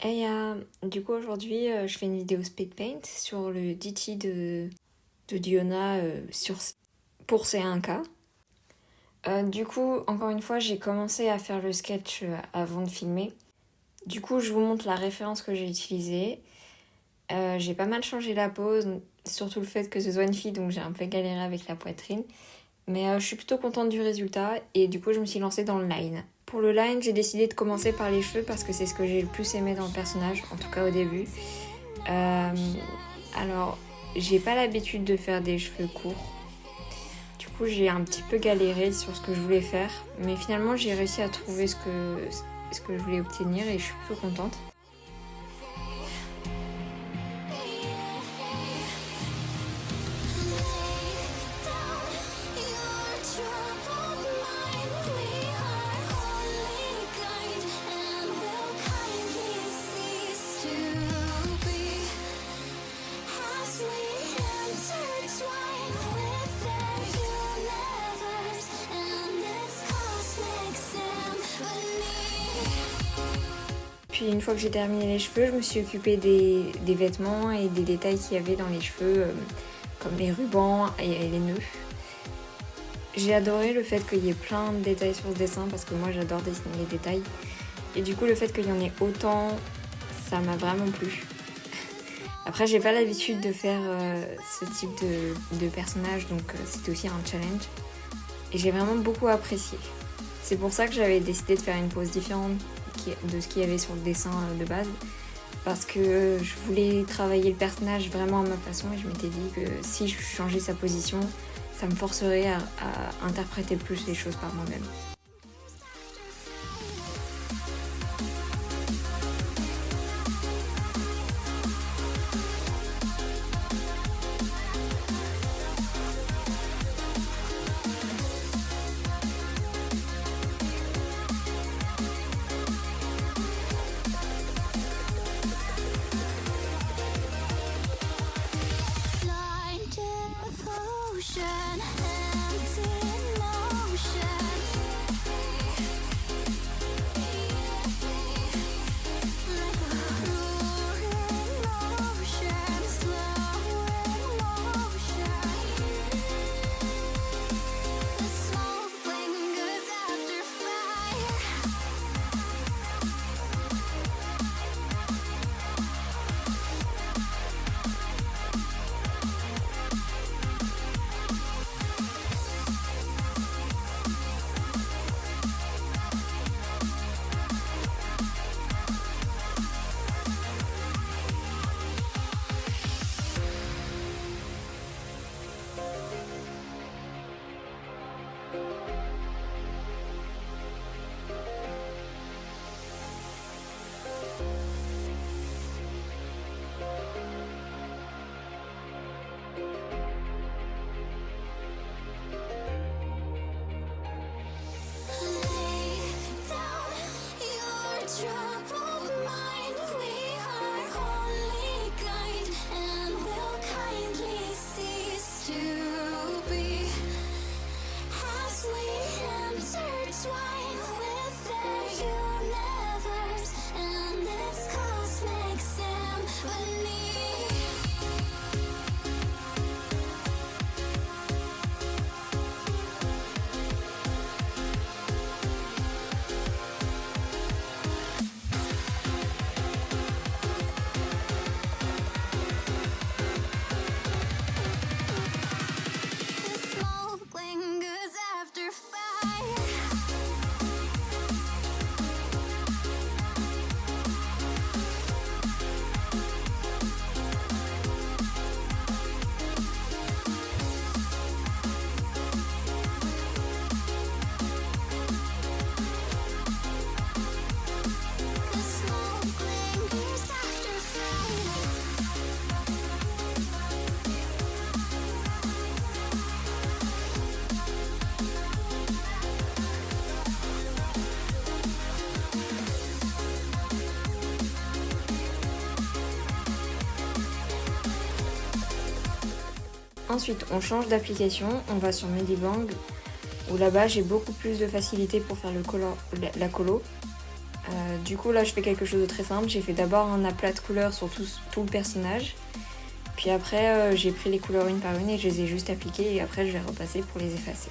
Du coup aujourd'hui je fais une vidéo speed paint sur le DT de Diona pour C1K. Du coup encore une fois j'ai commencé à faire le sketch avant de filmer. Du coup je vous montre la référence que j'ai utilisée. J'ai pas mal changé la pose, surtout le fait que ce soit une fille donc j'ai un peu galéré avec la poitrine. Mais je suis plutôt contente du résultat et du coup je me suis lancée dans le line. Pour le line, j'ai décidé de commencer par les cheveux parce que c'est ce que j'ai le plus aimé dans le personnage, en tout cas au début. Alors, j'ai pas l'habitude de faire des cheveux courts. Du coup, j'ai un petit peu galéré sur ce que je voulais faire. Mais finalement, j'ai réussi à trouver ce que je voulais obtenir et je suis plutôt contente. Puis une fois que j'ai terminé les cheveux, je me suis occupée des vêtements et des détails qu'il y avait dans les cheveux, comme les rubans et les nœuds. J'ai adoré le fait qu'il y ait plein de détails sur ce dessin parce que moi j'adore dessiner les détails. Et du coup le fait qu'il y en ait autant, ça m'a vraiment plu. Après j'ai pas l'habitude de faire ce type de personnage donc c'était aussi un challenge. Et j'ai vraiment beaucoup apprécié. C'est pour ça que j'avais décidé de faire une pose différente de ce qu'il y avait sur le dessin de base. Parce que je voulais travailler le personnage vraiment à ma façon et je m'étais dit que si je changeais sa position, ça me forcerait à interpréter plus les choses par moi-même. Ensuite, on change d'application, on va sur Medibang, où là-bas j'ai beaucoup plus de facilité pour faire la colo. Du coup là je fais quelque chose de très simple, j'ai fait d'abord un aplat de couleurs sur tout le personnage. Puis après j'ai pris les couleurs une par une et je les ai juste appliquées et après je vais repasser pour les effacer.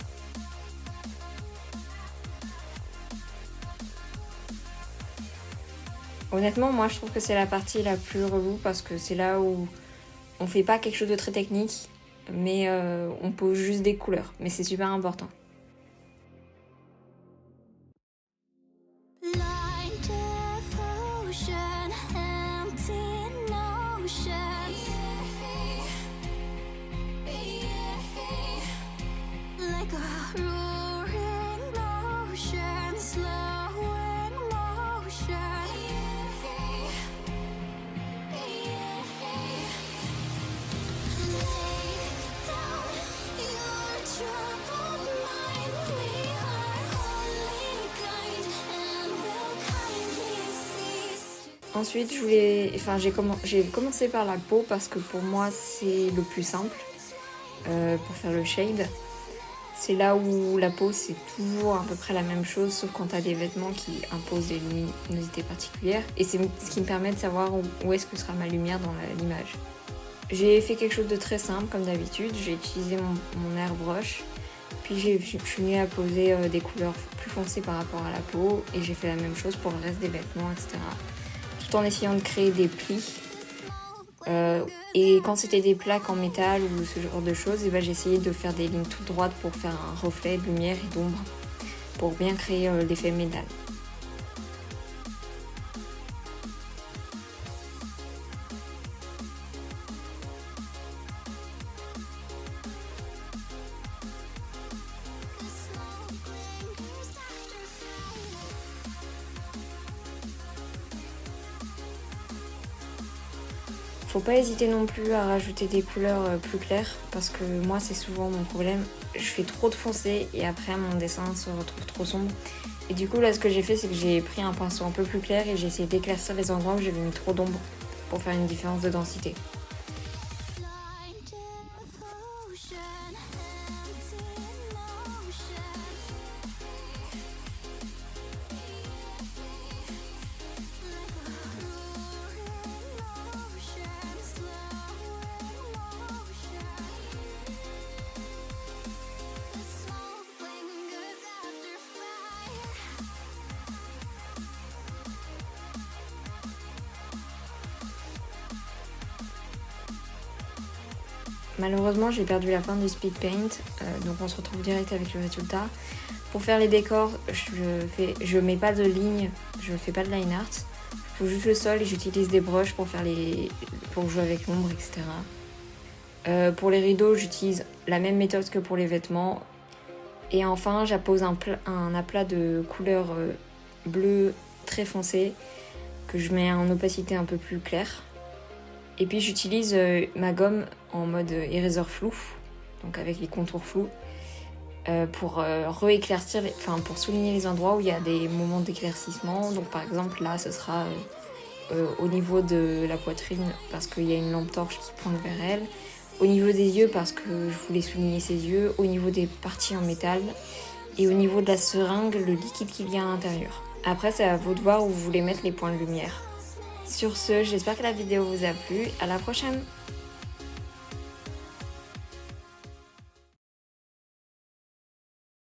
Honnêtement moi je trouve que c'est la partie la plus relou parce que c'est là où on fait pas quelque chose de très technique mais on pose juste des couleurs, mais c'est super important. Ensuite, j'ai commencé par la peau parce que pour moi c'est le plus simple pour faire le shade. C'est là où la peau c'est toujours à peu près la même chose sauf quand t'as des vêtements qui imposent des luminosités particulières et c'est ce qui me permet de savoir où est-ce que sera ma lumière dans l'image. J'ai fait quelque chose de très simple comme d'habitude, j'ai utilisé mon airbrush puis je suis venue à poser des couleurs plus foncées par rapport à la peau et j'ai fait la même chose pour le reste des vêtements, etc. Tout en essayant de créer des plis. Et quand c'était des plaques en métal ou ce genre de choses, j'essayais de faire des lignes toutes droites pour faire un reflet de lumière et d'ombre pour bien créer l'effet métal. Faut pas hésiter non plus à rajouter des couleurs plus claires parce que moi c'est souvent mon problème. Je fais trop de foncé et après mon dessin se retrouve trop sombre. Et du coup là ce que j'ai fait c'est que j'ai pris un pinceau un peu plus clair et j'ai essayé d'éclaircir les endroits où j'avais mis trop d'ombre pour faire une différence de densité. Malheureusement j'ai perdu la fin du speed paint, donc on se retrouve direct avec le résultat. Pour faire les décors, je mets pas de ligne, je fais pas de line art. Je fais juste le sol et j'utilise des brushes pour jouer avec l'ombre, etc. Pour les rideaux, j'utilise la même méthode que pour les vêtements. Et enfin, j'appose un aplat de couleur bleu très foncé que je mets en opacité un peu plus claire. Et puis j'utilise ma gomme en mode eraser flou, donc avec les contours flous, pour pour souligner les endroits où il y a des moments d'éclaircissement. Donc par exemple là, ce sera au niveau de la poitrine parce qu'il y a une lampe torche qui pointe vers elle, au niveau des yeux parce que je voulais souligner ses yeux, au niveau des parties en métal et au niveau de la seringue, le liquide qu'il y a à l'intérieur. Après, c'est à vous de voir où vous voulez mettre les points de lumière. Sur ce, j'espère que la vidéo vous a plu. À la prochaine!